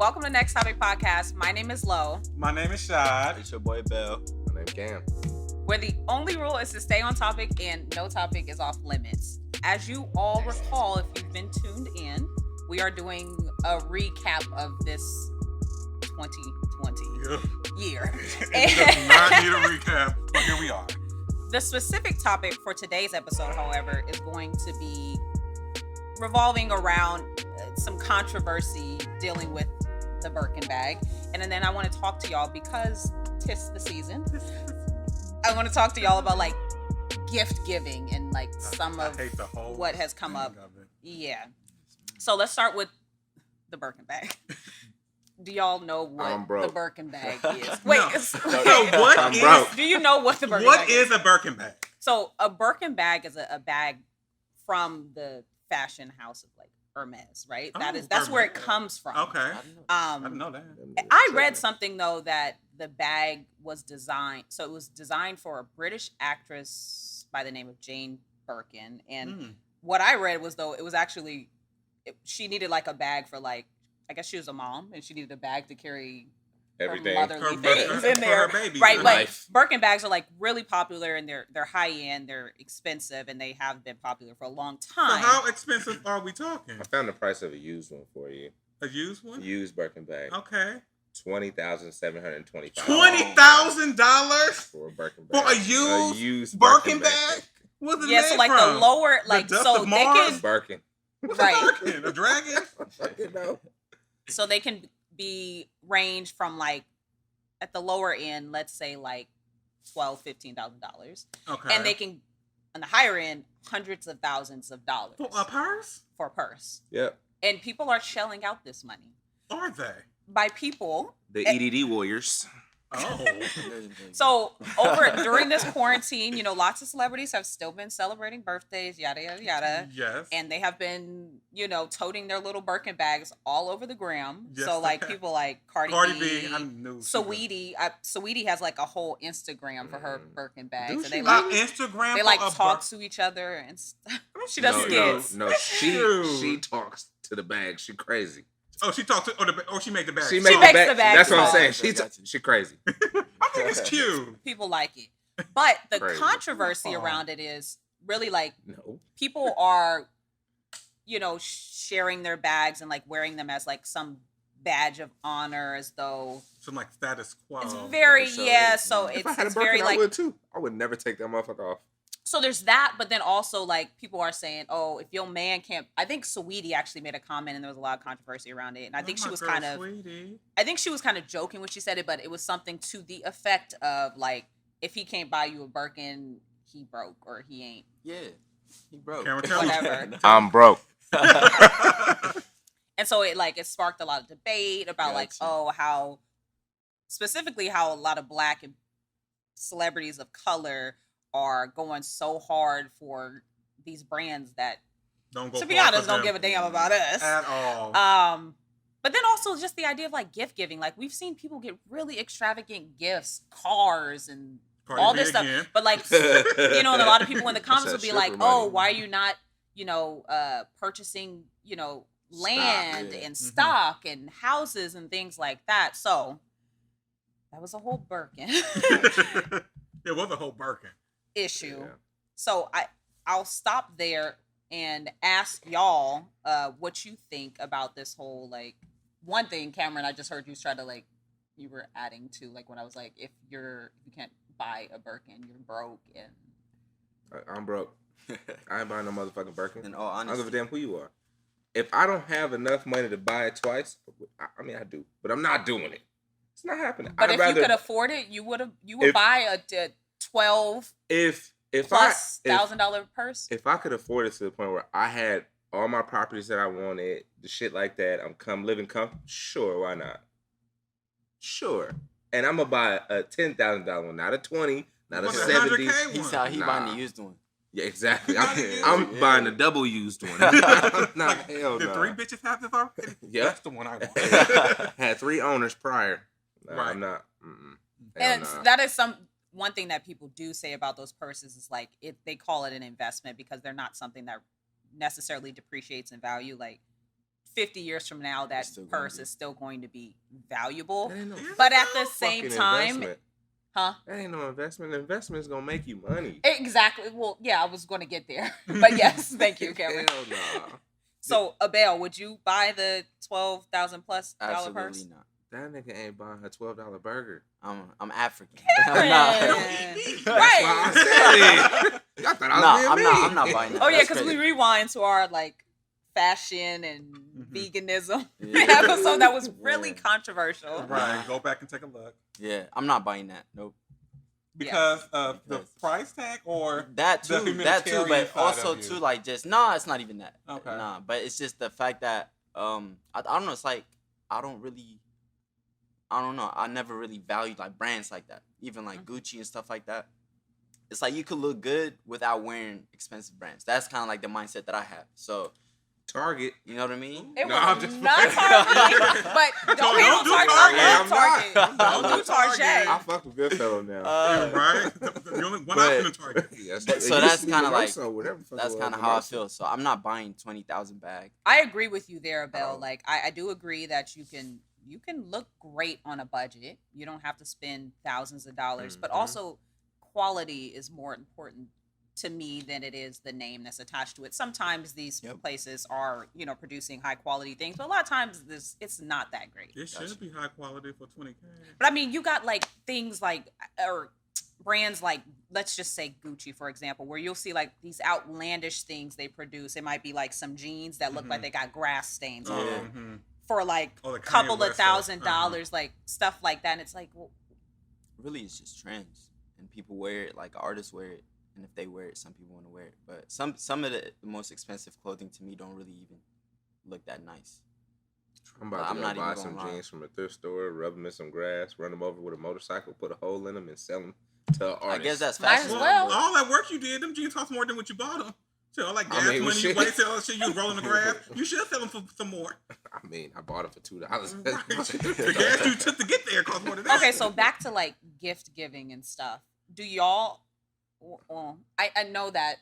Welcome to Next Topic Podcast. My name is Lo. My name is Shad. It's your boy Bell. My name's Cam. Where the only rule is to stay on topic and no topic is off limits. As you all recall, if you've been tuned in, we are doing a recap of this 2020 year. It does not need a recap, but here we are. The specific topic for today's episode, however, is going to be revolving around some controversy dealing with the Birkin bag. And then I want to talk to y'all because 'tis the season. I want to talk to y'all about like gift giving and like some of what has come up. Yeah. So let's start with the Birkin bag. Do y'all know what the Birkin bag is? Wait, what do you know what the Birkin what bag is a Birkin bag? So a Birkin bag is a bag from the fashion house of like Hermes, right? That's Hermes. where it comes from. Okay. I didn't know that. I read something though that the bag was designed. So it was designed for a British actress by the name of Jane Birkin. And what I read was though it was actually she needed like a bag for like, I guess she was a mom and she needed a bag to carry everything, motherly things in there, for her baby, right? But life. Birkin bags are like really popular and they're high end, they're expensive, and they have been popular for a long time. So how expensive are we talking? I found the price of a used one for you. A used one? Used Birkin bag. Okay. $20,725. $20,000 for a Birkin bag. for a used Birkin bag? What's it Yeah, made so like from? the lower, like dust so of they Mars? can Birkin. What's right. a Birkin? A dragon? So they can be range from like at the lower end, let's say like $12,000-$15,000, Okay. and they can on the higher end hundreds of thousands of dollars For a purse? for a purse. Yep. And people are shelling out this money. Are they? By people. The EDD warriors. Oh. So during this quarantine, you know, lots of celebrities have still been celebrating birthdays, yada yada yada. Yes. And they have been, you know, toting their little Birkin bags all over the gram. Yes, so like they have. people like Cardi B, I knew. Saweetie. Saweetie has like a whole Instagram for her Birkin bags, Do and they she like Instagram. they for like a talk to each other and stuff. She does skits. No, she talks to the bag. She crazy. Oh, she talked to, or she made the bag. She makes the bag That's what I'm talk. saying. She crazy. I think it's cute. People like it, but the Crazy. controversy around it is really like No. people are, you know, sharing their bags and like wearing them as like some badge of honor, as though Some like status quo. it's very so, yeah. So If I had a it's Birkin, very I like would too. I would never take that motherfucker off. so there's that, but then also like people are saying, oh, if your man can't. I think Saweetie actually made a comment, and there was a lot of controversy around it, and I think she was kind of. Sweetie. I think she was kind of joking when she said it, but it was something to the effect of like, if he can't buy you a Birkin, he broke or he ain't. Yeah. He broke. Cameron, tell me. Whatever. I'm broke. And so it sparked a lot of debate about like, Gotcha. how specifically how a lot of Black and celebrities of color are going so hard for these brands that, Don't go to be far honest, for don't them give a damn about us. at all. But then also just the idea of like gift giving. Like we've seen people get really extravagant gifts, cars and Cardi all B this stuff. again. But like, you know, and a lot of people in the comments that will be stripper like, money. oh, why are you not, you know, purchasing, you know, land yeah. and stock and houses and things like that. So that was a whole Birkin It was a whole Birkin. issue. Yeah. So I'll stop there and ask y'all what you think about this whole like one thing, Cameron, I just heard you try to like you were adding to like when I was like, if you can't buy a Birkin, you're broke. And I'm broke. I ain't buying no motherfucking Birkin. In all I don't give a honesty, damn who you are. If I don't have enough money to buy it twice, I mean I do, but I'm not doing it. It's not happening. but I'd if rather, you could afford it, you would If- buy a $12 if plus I $1,000 purse. if I could afford it to the point where I had all my properties that I wanted, the shit like that, I'm living comfortable. Sure, why not? Sure, and I'm gonna buy a $10,000 one, not a 20, not a What's a 70. 100K he one? said he buying Nah. the used one. Yeah, exactly. You gotta use I'm it. buying the double used one. Not Like, hell Did no. 3 bitches have this already? Yep. That's the one I want. Had 3 owners prior. No, Right. I'm not. Hell And nah. that is one thing that people do say about those purses is like they call it an investment because they're not something that necessarily depreciates in value. Like 50 years from now, that still gonna purse be. is still going to be valuable. That ain't no But at the same fucking time, investment. huh? That ain't no investment. Investment is gonna make you money. Exactly. Well, yeah, I was going to get there. But yes, thank you, Kevin. Hell nah. So, Abel, would you buy the $12,000 plus dollar Absolutely purse? not. That nigga ain't buying her $12 burger. I'm African. Karen! I'm not. That's Right. why I said it. I thought I was being mean. I'm not buying that. Oh yeah, That's because we crazy. rewind to our like fashion and veganism Yeah. episode that was really Yeah. controversial. Right. Go back and take a look. Yeah, I'm not buying that. Nope. Because of the Because- price tag or That the too, humanitarian but side also of you. too, like just it's not even that. Okay. Nah, but it's just the fact that I don't know. It's like I don't know. I never really valued like brands like that, even like Gucci and stuff like that. It's like you could look good without wearing expensive brands. That's kind of like the mindset that I have. So Target. you know what I mean? It No, was I'm just not playing. Target, but don't hate on do Target. Target. I I'm love Target. not. Don't do Target. I fuck with Goodfellow now. right? The only one But- option in Target. Yes, so it used that's to be kinda like- Mimosa, whatever the fuck That's it was, kind of how I Mimosa. feel. So I'm not buying 20,000 bag. I agree with you there, Belle. Oh. Like I do agree that you can look great on a budget. You don't have to spend thousands of dollars, but Mhm. also quality is more important to me than it is the name that's attached to it. Sometimes these Yep. places are, producing high quality things, but a lot of times it's not that great. It should be high quality for 20K. But I mean, you got like things like or brands like, let's just say Gucci, for example, where you'll see like these outlandish things they produce. It might be like some jeans that look like they got grass stains on them Mhm. for like Oh, the a Kanye couple of West stuff. $1,000, like stuff like that. And it's like, well, Really, it's just trends, and people wear it. Like artists wear it, and if they wear it, some people want to wear it. But some of the most expensive clothing to me don't really even look that nice. I'm about I'm to not go even buy gonna some lie. jeans from a thrift store, rub them in some grass, run them over with a motorcycle, put a hole in them, and sell them to an I artist. guess that's Might as fashion. well. All that work you did, them jeans cost more than what you bought them. So all that gas I mean, money you shit. wasted, all that shit you was rolling the grass, you should sell them for some more. I mean, I bought it for $2. Right. The gas you took to get there cost more than that. okay, so back to like gift giving and stuff. Do y'all? Well, I know that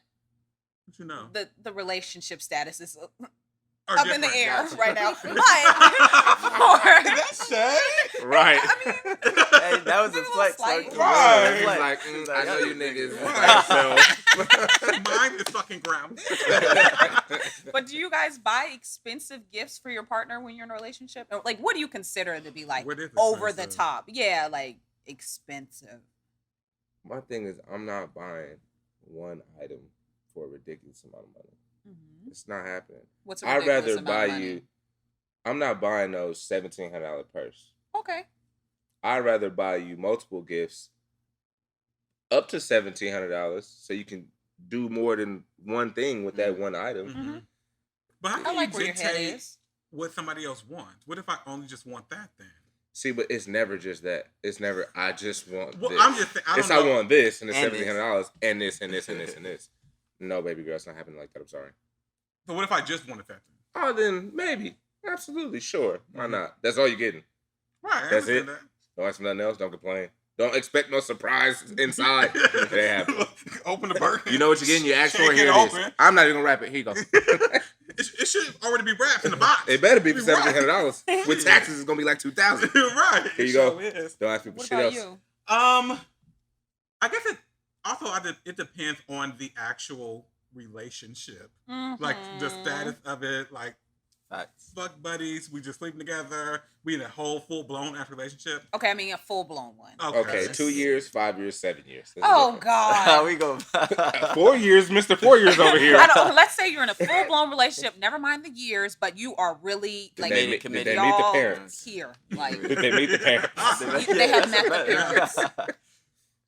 What you know? the relationship status is Or up in the different. air Gotcha. right now, That's shade. Right. Hey, that was a Maybe a flex. little low-key. slight. Right. He's Flex. like, I know you niggas. Right. So. Mine is fucking ground. but do you guys buy expensive gifts for your partner when you're in a relationship? Or, like, what do you consider to be like What is over the expensive? top? Yeah, like expensive. My thing is, I'm not buying one item for a ridiculous amount of money. Mhm. It's not happening. What's a I'd ridiculous rather amount buy of money? you. I'm not buying those $1,700 purse. Okay. I'd rather buy you multiple gifts up to $1,700 so you can do more than one thing with that one item. Mhm. But how I can like you where your head dictate is. what somebody else wants? What if I only just want that then? See, but it's never just that. It's never, I just want Well, this. I'm just saying, I It's don't know. I want this and it's And this. $1,700 and this and this and this and this. No, baby girl, it's not happening like that. I'm sorry. So what if I just wanted that? Oh, then maybe. Absolutely, sure. Why Mhm. not? That's all you're getting. Right. I That's understand it? Don't ask for nothing else. Don't complain. Don't expect no surprise inside. It ain't happening. Open the Birkin. You know what you're getting? You ask for it. Shake Here it it is. open. I'm not even gonna wrap it. Here you go. It should already be wrapped in the box. It better be for Right. $1,700. With taxes, it's gonna be like $2,000. Right. Here you It go. sure is. Don't ask me for What shit about else. you? I guess it depends on the actual relationship, like the Mhm. status of it. Like Facts. fuck buddies, we just sleeping together. We in a whole full blown after relationship. Okay, I mean a full blown one. Okay, 2 years, 5 years, 7 years. There's a Oh difference. God. we go. 4 years, Mr. 4 years over here. I don't, let's say you're in a full blown relationship. Never mind the years, but you are really like Did they committed. meet the y'all parents? here. Like Did they meet the parents? They have met the parents.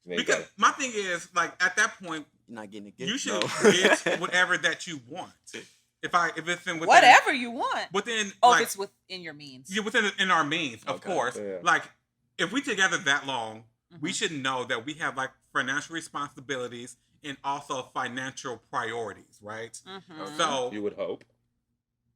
They Because got it. my thing is, like at that point, You're not getting a gift. you should no. get whatever that you want. If it's in within, whatever you want. within Oh, like, if it's within your means. yeah, within in our means, of Okay. course. Yeah. Like if we together that long, we Mhm. should know that we have like financial responsibilities and also financial priorities, right? Mhm. So You would hope.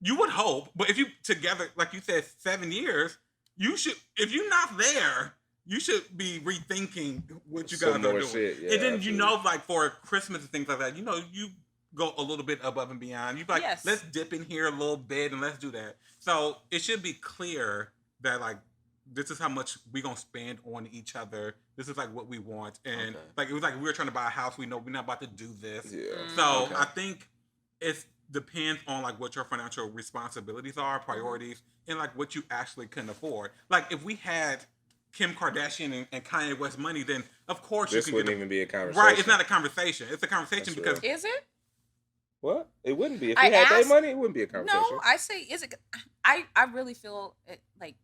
you would hope, but if you together, like you said, 7 years, you should. If you're not there, you should be rethinking what you guys Some are more doing. shit, yeah, and then absolutely. you know, like for Christmas and things like that, you go a little bit above and beyond. You be like, Yes. let's dip in here a little bit and let's do that. So it should be clear that like this is how much we gonna spend on each other. This is like what we want, and like it was like we were trying to buy a house. We know we're not about to do this. Yeah. So I think it depends on like what your financial responsibilities are, priorities, and like what you actually can afford. Like if we had Kim Kardashian and Kanye West money, then of course This you can wouldn't get even be a conversation. right. It's not a conversation. It's a conversation That's because Is it? What? It wouldn't be. If I we had their asked- money, it wouldn't be a conversation. No, I say, is it? I really feel it, like,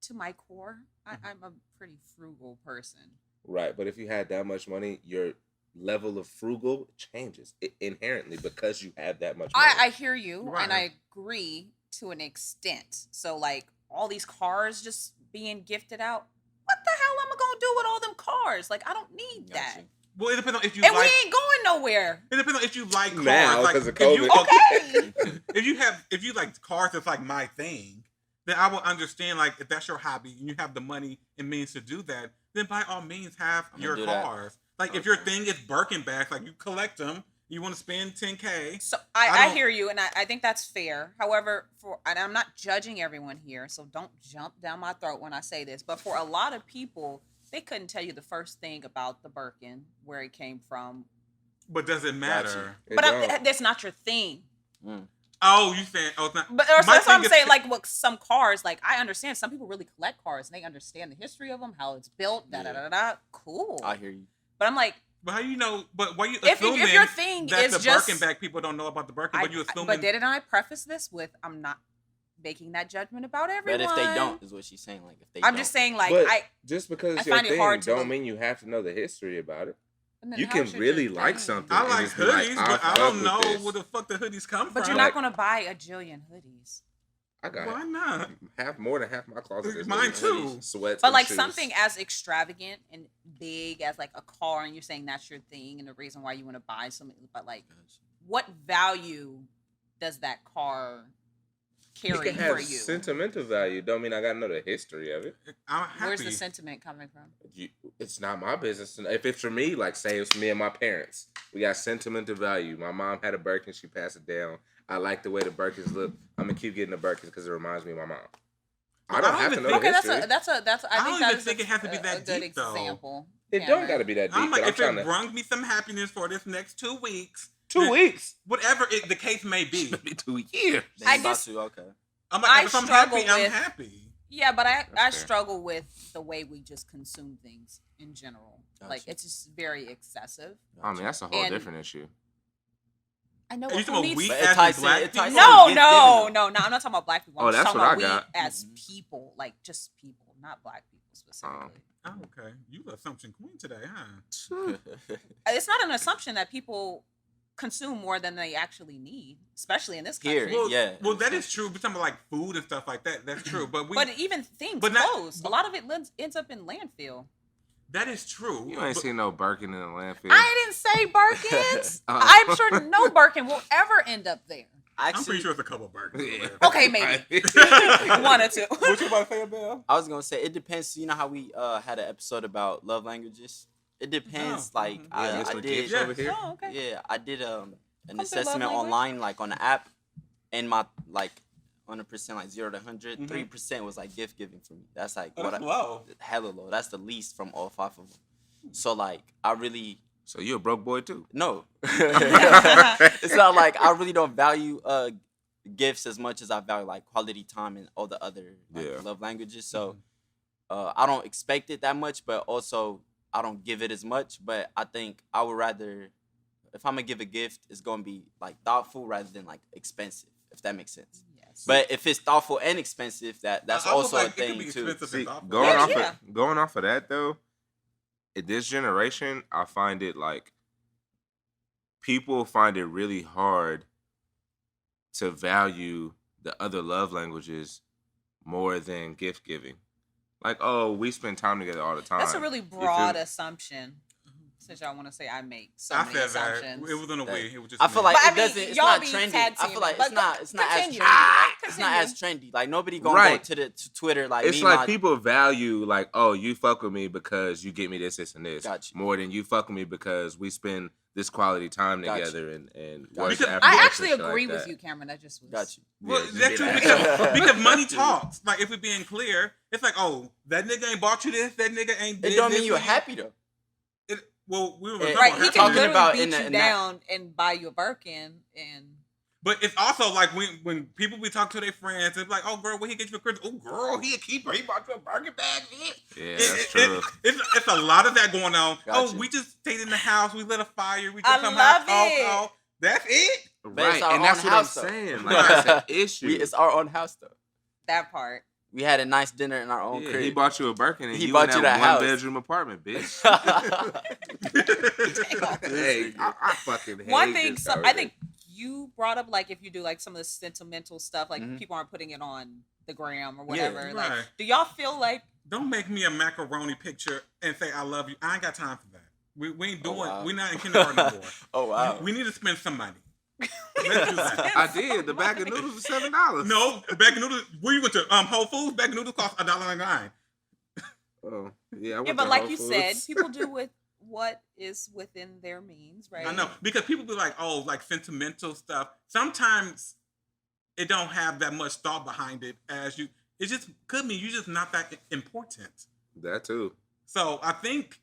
to my core, I'm a pretty frugal person. Right, but if you had that much money, your level of frugal changes inherently because you have that much money. I hear you, Right. and I agree to an extent. So, like, all these cars just being gifted out, what the hell am I gonna do with all them cars? Like, I don't need that. Gotcha. well, it depends on if you And like. we ain't going nowhere. It depends on if you like cars. Now, like, 'cause of if you- COVID. Okay. if you like cars, it's like my thing. Then I will understand. Like if that's your hobby and you have the money and means to do that, then by all means have I'm your gonna do that. cars. Like if your thing is Birkin bags, like you collect them, you want to spend $10K. So I I don't- hear you, and I think that's fair. However, and I'm not judging everyone here, so don't jump down my throat when I say this. But for a lot of people, they couldn't tell you the first thing about the Birkin, where it came from. But does it matter? It But don't. that's not your thing. Oh, you saying? Oh, it's not. But My that's what I'm thing is- saying. Like with some cars, like I understand some people really collect cars and they understand the history of them, how it's built, da da da da. Cool. I hear you. But I'm like, But how you know? But why you If you- assuming if your thing that is the just- Birkin bag people don't know about the Birkin? But you assuming? but didn't I preface this with I'm not making that judgment about everyone? But if they don't, is what she's saying. Like if they I'm don't. just saying, like But I. just because I it's your find it thing hard to don't look- mean you have to know the history about it. and then You how can should really your like thing- something. I and like just be like, hoodies, I but I fuck don't with know this. where the fuck the hoodies come But from. you're not Like- gonna buy a jillion hoodies. I got Why not? more than half my closet. Is Mine hoodies, too. Sweats, But and like shoes. something as extravagant and big as like a car, and you're saying that's your thing, and the reason why you want to buy something. But like, what value does that car It carry can have for you? sentimental value. Don't mean I gotta know the history of it. I'm happy. Where's the sentiment coming from? It's not my business. If it's for me, like say it's me and my parents, we got sentimental value. My mom had a Birkin, she passed it down. I like the way the Birkins look. I'm gonna keep getting the Birkins because it reminds me of my mom. I don't have to know the Okay, history. that's I I don't think even that is think it has to be a that good deep, though. example. It don't Cameron. gotta be that deep. I'm like, but if I'm it trying brings me some happiness for this next 2 weeks, 2 weeks. whatever the case may be, 2 years. Then I you about just- to, okay. I'm like, I if I'm struggle happy, I'm with- happy. Yeah, but I fair. struggle with the way we just consume things in general. Like Gotcha. it's just very excessive. I mean, that's a whole And- different issue. I know Are you who talking about needs- weak But it ass ties black in- it ties people? in- No, gift no, giving. no, I'm not talking about black people. I'm Oh, just that's talking what about I we got. as people, like just people, not black people specifically. Oh, okay. You the assumption queen today, huh? It's not an assumption that people consume more than they actually need, especially in this Here. country. Well, Yeah. Well, that is true. But talking about like food and stuff like that, that's true. But we, But even things, but not- clothes, a lot of it ends up in landfill. that is true. You ain't But- seen no Birkin in the landfill. I didn't say Birkins. Oh. I'm sure no Birkin will ever end up there. I'm pretty Actually, sure it's a couple of burgers. Yeah. Okay, maybe. One or two. What you about to say, Abel? I was gonna say it depends. You know how we had an episode about love languages. It depends. Oh, Like mhm. Yeah, I Mr. did. Gibbs Yeah. over here. Oh, okay. Yeah, I did an through love assessment language. online, like on the app, and my like 100%, like 0 to 100, Mhm. 3% was like gift giving for me. That's like Oh, what that's I, low. hella low. That's the least from all 5 of them. So like I really So you a broke boy too? no. It's not like I really don't value gifts as much as I value like quality time and all the other like, Yeah. love languages. So I don't expect it that much, but also I don't give it as much. But I think I would rather, if I'm gonna give a gift, it's gonna be like thoughtful rather than like expensive, if that makes sense. Yes. But if it's thoughtful and expensive, that's I was also like, a it could thing be too. expensive See, and thoughtful. Yeah. going off of that though, in this generation, I find it like people find it really hard to value the other love languages more than gift giving. Like, oh, we spend time together all the time. That's a really You feel broad me? assumption. Since y'all want to say I make so I many said that. assumptions. It was in a That- way. It was just I feel me. like But I it mean, doesn't. It's y'all not be trendy. tag I feel teaming, like but it's not. It's not as continue. trendy. Right? It's Continue. not as trendy. Like nobody gonna Right. go to Twitter like It's me. like my, people value like, oh, you fuck with me because you get me this, and this, Gotcha. more than you fuck with me because we spend this quality time Got you. together and Got what's you. after I this actually and shit agree like with that. you, Cameron. That just was Got you. Well, Yeah, that's you true did that. because money talks. Like if we're being clear, it's like, oh, that nigga ain't bought you this. That nigga ain't. It did don't this mean you're for you. happy though. Well, we were Right, talking Right, about he happiness. can Talking literally about beat in you that- down and buy you a Birkin, and But it's also like when people be talking to their friends, it's like, oh girl, what he get you for Christmas? Oh girl, he a keeper. He bought you a Birkin bag. Yeah, that's true. It's a lot of that going on. Gotcha. Oh, we just stayed in the house. We lit a fire. We I just somehow love it. talked. Oh, that's it. But Right, it's our and that's own what I'm house, though. saying. Like, that's an issue. It's our own house though. that part. We had a nice dinner in our own Yeah, crib. he bought you a Birkin and He you bought in you that that house. 1-bedroom apartment, bitch. Hey, I fucking hate One thing, this so I already. think you brought up, like if you do like some of the sentimental stuff, like Mhm. people aren't putting it on the gram or whatever. Like, right. do y'all feel like Don't make me a macaroni picture and say I love you. I ain't got time for that. We ain't doing. wow. We're not in kindergarten no more. Oh wow. We need to spend some money. Let's do that. I did. The bag of noodles was $7. No, bag of noodles. Where you went to? Whole Foods. Bag of noodles cost $1.99. Oh, yeah. I yeah, went but to like Whole you Foods. said, people do with what is within their means, right? I know because people be like, oh, like sentimental stuff. Sometimes it don't have that much thought behind it as you. It just could mean you're just not that important. That too. So I think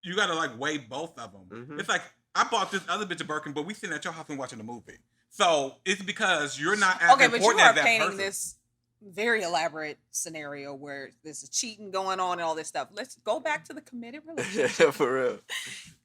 you got to like weigh both of them. Mhm. It's like I bought this other bitch a Birkin, but we sitting at your house and watching a movie. So it's because you're not as Okay, but you important are as that painting person. this very elaborate scenario where there's cheating going on and all this stuff. Let's go back to the committed relationship. For real.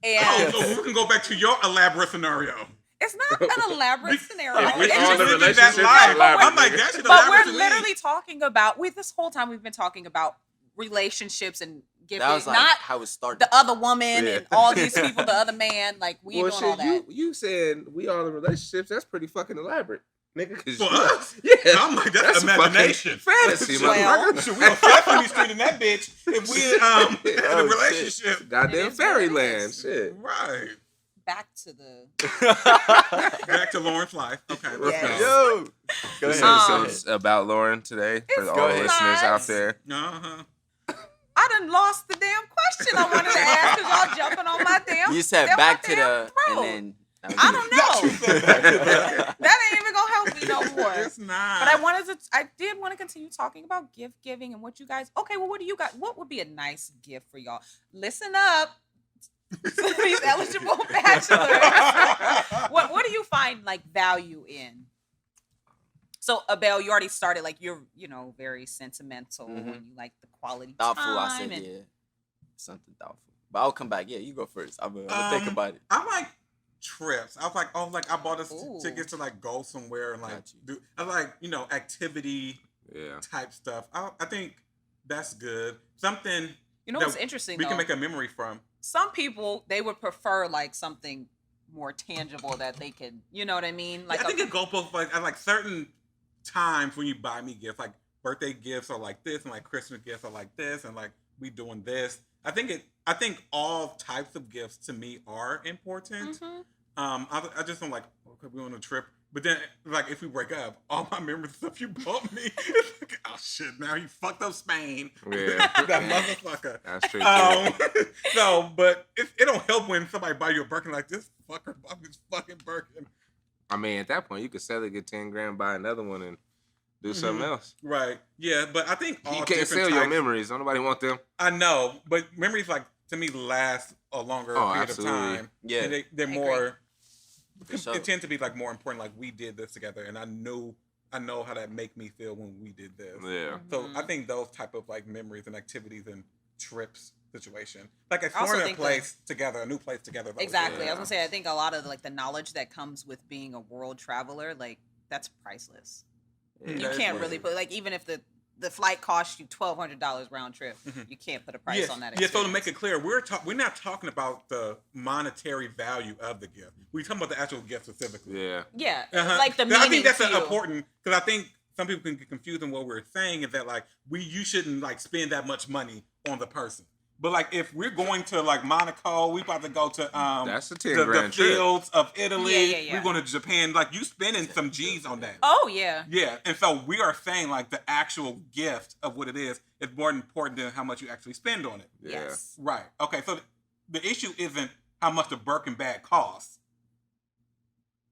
Oh, And so we can go back to your elaborate scenario. it's not an elaborate scenario. If we It's all just- the living relationships that life. elaborate, I'm like, nigga. that shit but elaborate we're to me. literally talking about this whole time we've been talking about relationships and gifting, That was like not how it started. the other woman Yeah. and all these people, the other man. Like we ain't Well, doing all shit, that. you saying we all in relationships? That's pretty fucking elaborate, nigga. 'Cause For you- us? yeah. I'm like, that's fucking imagination. fantasy, Well- motherfucker. Shit, we on Sesame Street in that bitch if we in Oh, a shit. relationship. Goddamn It is what it fairyland, is. shit. Right. Back to the Back to Lauren's life. Okay. let's Yes. go. Yo. Go This ahead. episode's about Lauren today for It's all go the ahead. listeners not. out there. Uh-huh. I done lost the damn question I wanted to ask because y'all jumping on my damn. You said down back my to damn the throat. and then I don't know. That That ain't even gonna help me no more. It's not. But I did want to continue talking about gift giving and what you guys. Okay, well, what do you got? What would be a nice gift for y'all? Listen up, these eligible bachelors. What do you find like value in? So, Abel, you already started. Like you're, very sentimental Mhm. and you like the quality thoughtful. time. I said and, yeah, something thoughtful. But I'll come back. Yeah, you go first. I'm gonna think about it. I like trips. I was like, I bought us Ooh. tickets to like go somewhere and like Got you. do. I like activity Yeah. type stuff. I think that's good. Something You know that what's interesting? we though? can make a memory from. Some people they would prefer like something more tangible that they could, you know what I mean? Like I think it goes both like at like certain times when you buy me gifts, like birthday gifts are like this, and like Christmas gifts are like this, and like we doing this. I think all types of gifts to me are important. Mhm. I just don't like okay, we on a trip, but then like if we break up, all my memories of stuff you bought me, it's like, oh shit, now you fucked up Spain. Yeah. That motherfucker. That's true. too. So, but it don't help when somebody buy you a Birkin like this fucker bought me this fucking Birkin. I mean, at that point, you could sell it, get 10 grand, buy another one, and do something else. Right. Yeah, but I think all You can't different sell your types- memories. Don't nobody want them. I know, but memories like to me last a longer Oh, period absolutely. of time. Yeah. And they're I more. For sure. It tend to be like more important. Like we did this together, and I know how that make me feel when we did this. Yeah. So Mhm. I think those type of like memories and activities and trips situation, like also exploring a think place together, a new place together. is always Exactly. good. I was gonna say I think a lot of like the knowledge that comes with being a world traveler, like that's priceless. Yeah, You that is can't worth really it. put like even if the flight costs you $1,200 round trip, Mhm. you can't put a price Yes. on that. Yeah, so to experience. make it clear, we're not talking about the monetary value of the gift. We're talking about the actual gift specifically. Yeah. Yeah, Uh-huh. like the 'Cause meaning. I think that's to you. important because I think some people can get confused in what we're saying is that like you shouldn't like spend that much money on the person. But like if we're going to like Monaco, we about to go to That's a 10 the grand trip. fields of Italy. Yeah. We're going to Japan. Like you spending some G's on that. Oh yeah. Yeah, and so we are saying like the actual gift of what it is more important than how much you actually spend on it. Yeah. Yes. Right. Okay. So the issue isn't how much the Birkin bag costs.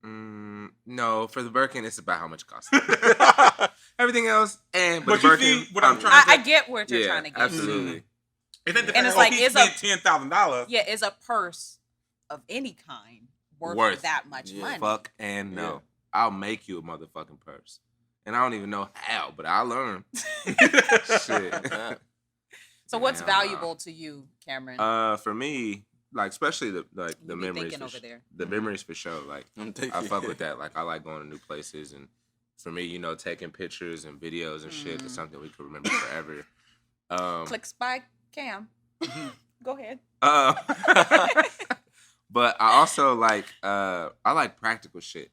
No, for the Birkin, it's about how much it costs. Everything else, but But the you Birkin, see what I'm trying to I get what you're trying to get. absolutely. It ain't the And fact, it's like, he it's spent $10,000. Yeah, is a purse of any kind worth that much money? Fuck and no. I'll make you a motherfucking purse. And I don't even know how, but I'll learn. Shit. So what's valuable to you, Cameron? For me, like especially the You be memories thinking over there. the memories for sure. Like I fuck with that. Like I like going to new places, and for me, you know, taking pictures and videos and shit is something we could remember forever. Clicks by Cam. Go ahead. But I also like I like practical shit.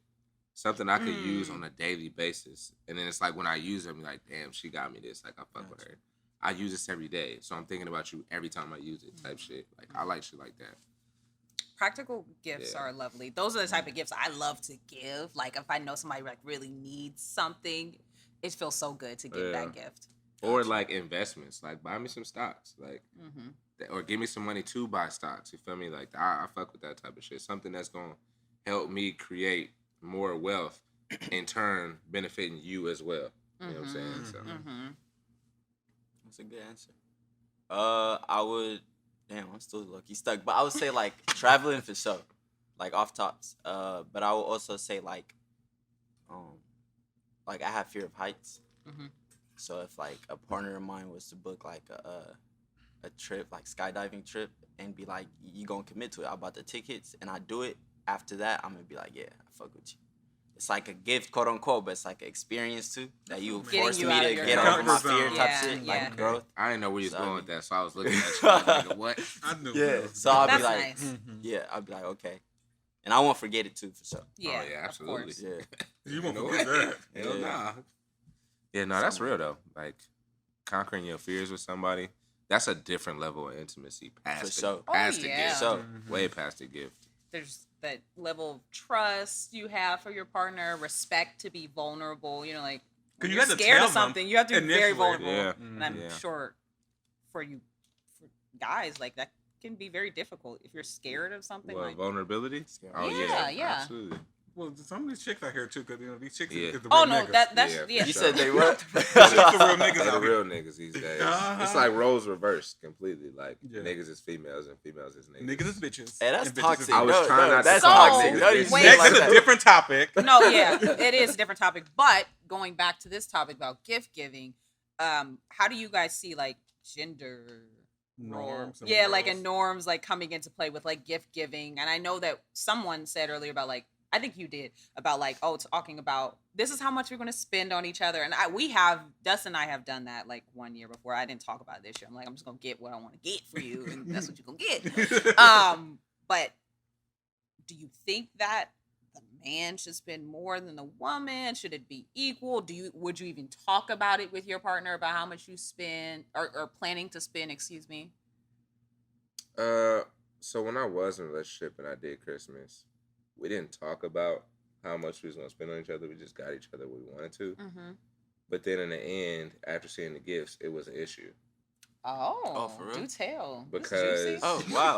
Something I could use on a daily basis. And then it's like when I use it, I'm like, damn, she got me this. Like I fuck with her. I use this every day. So I'm thinking about you every time I use it type shit. Like I like shit like that. Practical gifts are lovely. Those are the type of gifts I love to give. Like if I know somebody like really needs something, it feels so good to give that gift. Or like investments. Like buy me some stocks. Like or give me some money to buy stocks. You feel me? Like I fuck with that type of shit. Something that's gonna help me create more wealth, in turn benefiting you as well. You know what I'm saying? So that's a good answer. I would. Damn, I'm still lucky stuck. But I would say like traveling for sure, like off tops. But I would also say like I have fear of heights. So if like a partner of mine was to book like a trip, like skydiving trip, and be like, you gonna commit to it? I bought the tickets and I do it. After that, I'm gonna be like, yeah, I fuck with you. It's like a gift, quote unquote, but it's like an experience too that you forced me to get over my fear type shit, like growth. I didn't know where you was going with that, so I was looking at you like, nigga, what? I knew. Yeah, so I'll be That's like, nice. I'll be like, okay, and I won't forget it too for sure. Yeah, yeah, absolutely. Yeah, You won't forget that. Hell nah. Yeah, no, that's real though. Like conquering your fears with somebody, that's a different level of intimacy. Past the gift, so way past the gift. There's that level of trust you have for your partner, respect to be vulnerable. You know, like when you're scared of something, you have to be very vulnerable. Yeah. And I'm sure for guys, like that can be very difficult if you're scared of something. Well, like vulnerability. Oh yeah, absolutely. Well, some of these chicks out here too, because these chicks is the real oh no, niggas. that's you said they what? The real niggas They're out the here. real niggas these days. It's like roles reversed completely. Like niggas is females and females is niggas. Niggas is bitches. Hey, that's and bitches toxic. is I was niggas. trying not to that's call toxic. niggas No, you bitches. Wait, say it Next like is that. a different topic. No, yeah, it is a different topic. But going back to this topic about gift giving, how do you guys see like gender Norms. yeah, like and norms like coming into play with like gift giving? And I know that someone said earlier about like, I think you did, about like, talking about this is how much we're going to spend on each other. And Dustin and I have done that like 1 year before. I didn't talk about it this year. I'm like, I'm just going to get what I want to get for you. And that's what you're going to get. But do you think that the man should spend more than the woman? Should it be equal? Would you even talk about it with your partner about how much you spend or planning to spend, excuse me? So when I was in a relationship and I did Christmas, we didn't talk about how much we was gonna spend on each other. We just got each other what we wanted to. But then in the end, after seeing the gifts, it was an issue. Oh, for real? do tell. Because Oh wow.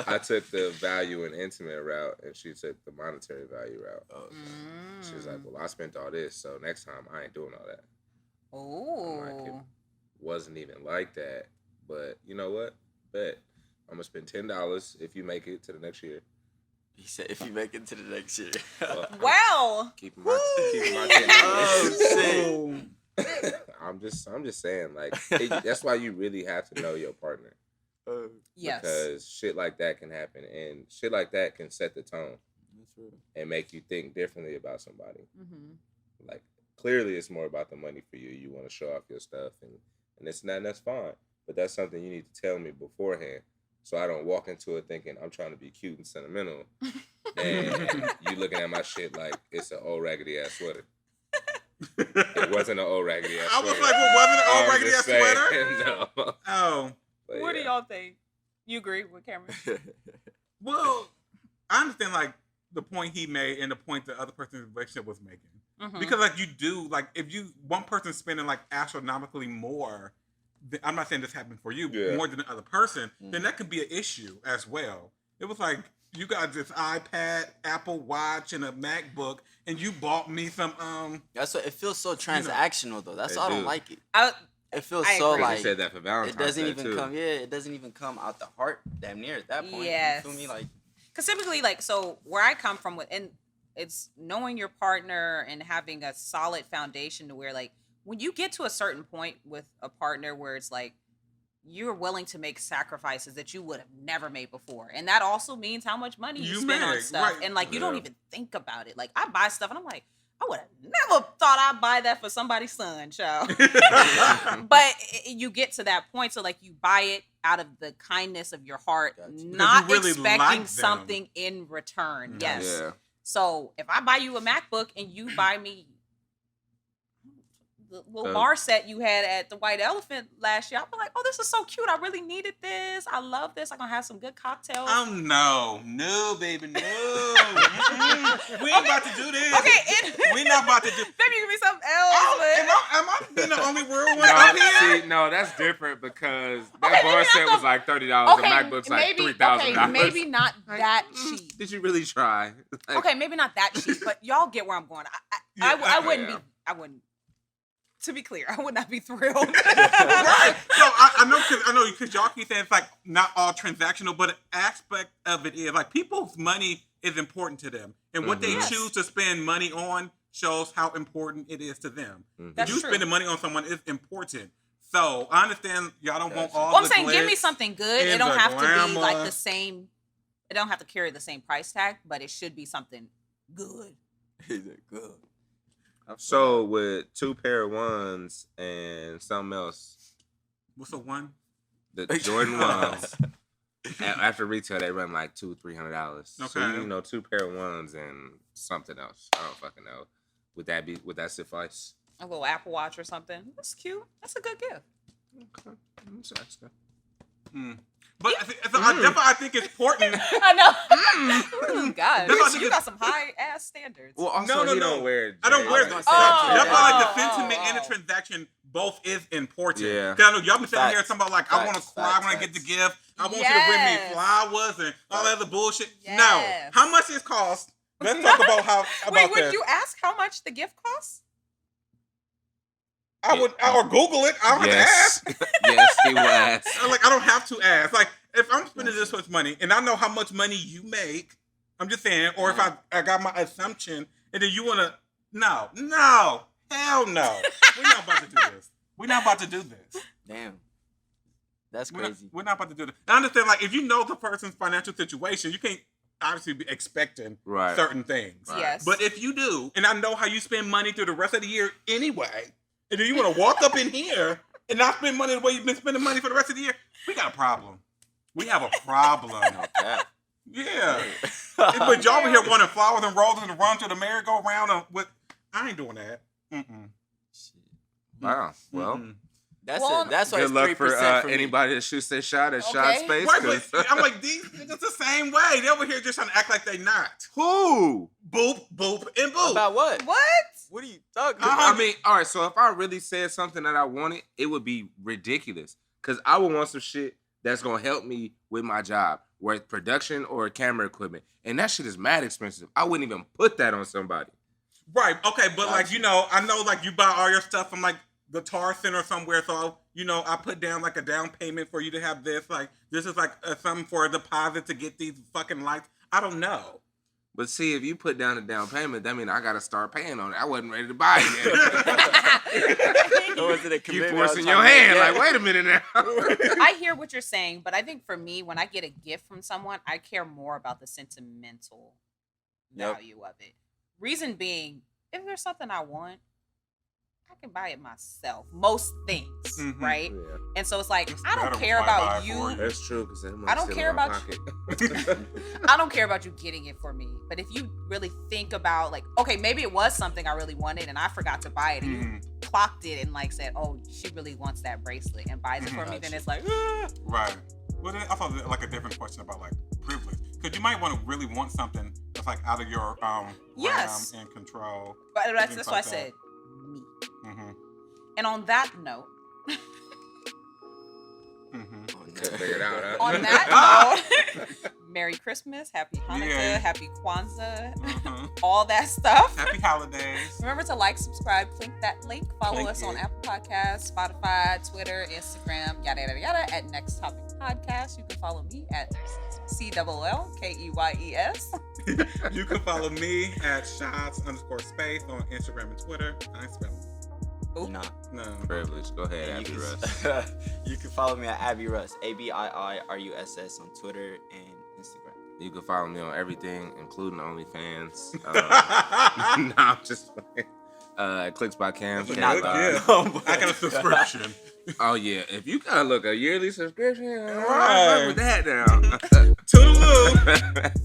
I took the value and intimate route, and she took the monetary value route. She was like, "Well, I spent all this, so next time I ain't doing all that." Like, it wasn't even like that. But you know what? Bet I'm gonna spend $10 if you make it to the next year. He said, "If you make it to the next year." Well, keeping my $10. Oh, I'm just saying, like that's why you really have to know your partner. yes. Because shit like that can happen, and shit like that can set the tone and make you think differently about somebody. Like clearly, it's more about the money for you. You want to show off your stuff, and it's not. And that's fine, but that's something you need to tell me beforehand, so I don't walk into it thinking I'm trying to be cute and sentimental, and you looking at my shit like it's an old raggedy ass sweater. It wasn't an old raggedy ass I sweater. was like, well, wasn't it I'm old raggedy ass just saying, sweater? No. Oh. But What do yeah. y'all think? You agree with Cameron? Well, I understand like the point he made and the point the other person in the relationship was making. Because like you do, like if one person's spending like astronomically more, I'm not saying this happened for you, more than the other person, then that could be an issue as well. It was like you got this iPad, Apple Watch, and a MacBook, and you bought me some That's what it feels so transactional though. That's They why I don't do. like it. I It feels I so agree. like They said that for Valentine's it doesn't Day, even too. come. Yeah, it doesn't even come out the heart. Damn near at that point. Yes. You feel me? Like because typically, like, so where I come from, and it's knowing your partner and having a solid foundation to where, like, when you get to a certain point with a partner where it's like you're willing to make sacrifices that you would have never made before, and that also means how much money you spend on make, stuff, right. and like you don't Yeah. even think about it. Like I buy stuff, and I'm like, I would have never thought I'd buy that for somebody's son, child. But you get to that point, so like you buy it out of the kindness of your heart, Gotcha. not Because you really expecting like them. something in return. Mhm. Yes. Yeah. So if I buy you a MacBook and you buy me the little The- bar set you had at the White Elephant last year, I'll be like, oh, this is so cute. I really needed this. I love this. I'm gonna have some good cocktails. No, baby, no. Mm-mm. We ain't about to do this. Okay, We're not about to do. maybe you give me something else. Oh, but... am I being the only real one up here? No, that's different because Okay, that maybe bar not set the- was like $30. The MacBook's like maybe, $3,000. okay, maybe not that cheap. Did you really try? Like, Okay, maybe not that cheap, but y'all get where I'm going. I wouldn't yeah. be. I wouldn't. To be clear, I would not be thrilled. Right. So I know because y'all keep saying it's like not all transactional, but an aspect of it is like people's money is important to them, and what they Yes. choose to spend money on shows how important it is to them. That's you true. spending money on someone is important. So I understand y'all don't want all. Well, I'm the saying, give me glitz something good. It and don't the have to be like glamour. the same. It don't have to carry the same price tag, but it should be something good. is it good? So with 2 pair of ones and something else, What's a one? the Jordan ones after retail they run like $200-$300. Okay. So 2 pair of ones and something else. I don't fucking know. Would that suffice? A little Apple Watch or something. That's cute. That's a good gift. Okay. I'm just asking. But I think it's important. I know. God, That's why I think you it's- got some high ass standards. Well, also No. he don't wear. I don't wear I was it. gonna say that Oh, too. That's why like the oh, sentiment and oh. the transaction both is important. Yeah. Cause I know y'all been sitting here Facts. talking about like I want to Facts, cry when I facts, get the facts. gift. I want you to bring me Yes. flowers and all that other bullshit. Yes. No. How much it cost? Let's talk about Wait, would this. you ask how much the gift costs? I would or Google it. I don't have to Yes. ask. Yes, he will ask. I don't have to ask. Like if I'm spending this much money and I know how much money you make, I'm just saying. Or if I got my assumption and then you wanna no, hell no. We're not about to do this. We're not about to do this. Damn, that's We're not, crazy. we're not about to do this. I understand, like, if you know the person's financial situation, you can't obviously be expecting Right. certain things. Right. Yes. But if you do, and I know how you spend money through the rest of the year anyway, and then you want to walk up in here and not spend money the way you've been spending money for the rest of the year, we got a problem. We have a problem. No cap. Yeah. But y'all over here wanting flowers and roses and run to the merry-go-round. I ain't doing that. Mm-mm. Wow. Well, Mm-mm. That's Well, it. That's why good it's luck 3% for for me. anybody that shoots their shot at Okay. shot space. Right, 'cause- but I'm like, these niggas the same way. They over here just trying to act like they not. Who? Boop, boop, and boop. About what? What? What are you talking Uh-huh. about? I mean, all right. So if I really said something that I wanted, it would be ridiculous. Cause I would want some shit that's gonna help me with my job, whether it's production or camera equipment, and that shit is mad expensive. I wouldn't even put that on somebody. Right, okay, but like, I know like you buy all your stuff from like Guitar Center somewhere, so I put down like a down payment for you to have this. Like, this is like something for a deposit to get these fucking lights. I don't know. But see, if you put down a down payment, that means I gotta start paying on it. I wasn't ready to buy it yet. Or was it a You commitment I was forcing trying your to make? hand. Yeah. Like, wait a minute now. I hear what you're saying, but I think for me, when I get a gift from someone, I care more about the sentimental Yep. value of it. Reason being, if there's something I want, I can buy it myself. Most things, Mhm. right? Yeah, And so it's like, It's I don't better care if I buy about it for you. that's true. Cause I don't care about pocket. I don't care about you getting it for me. But if you really think about, like, okay, maybe it was something I really wanted and I forgot to buy it, and you Mhm. clocked it and like said, oh, she really wants that bracelet and buys it for me, then it's like, Right. Well, then I thought that, like a different question about like privilege, because you might want to really want something that's like out of your Yes. realm and control. but that's Things why I like that. said me. Mm-hmm. And on that note, Mm-hmm. Figure it out, huh? on that note, Merry Christmas, Happy Hanukkah, Yeah. Happy Kwanzaa, Uh-huh. all that stuff. Happy holidays. Remember to like, subscribe, click that link, follow Click us on it. Apple Podcasts, Spotify, Twitter, Instagram, yada yada yada at Next Topic Podcast. You can follow me at CLLKEYES. You can follow me at shots_space on Instagram and Twitter. I ain't spelling. You know. No. Privilege. Go ahead, And Abby you Russ. can, you can follow me at Abby Russ, ABIIRUSS on Twitter and Instagram. You can follow me on everything, including OnlyFans. No, I'm just playing. Clicks by Cam. That's a Not good bad. gift. No, but- I got a subscription. Oh yeah, if you got a yearly subscription, Right. right with that now. Toodaloo.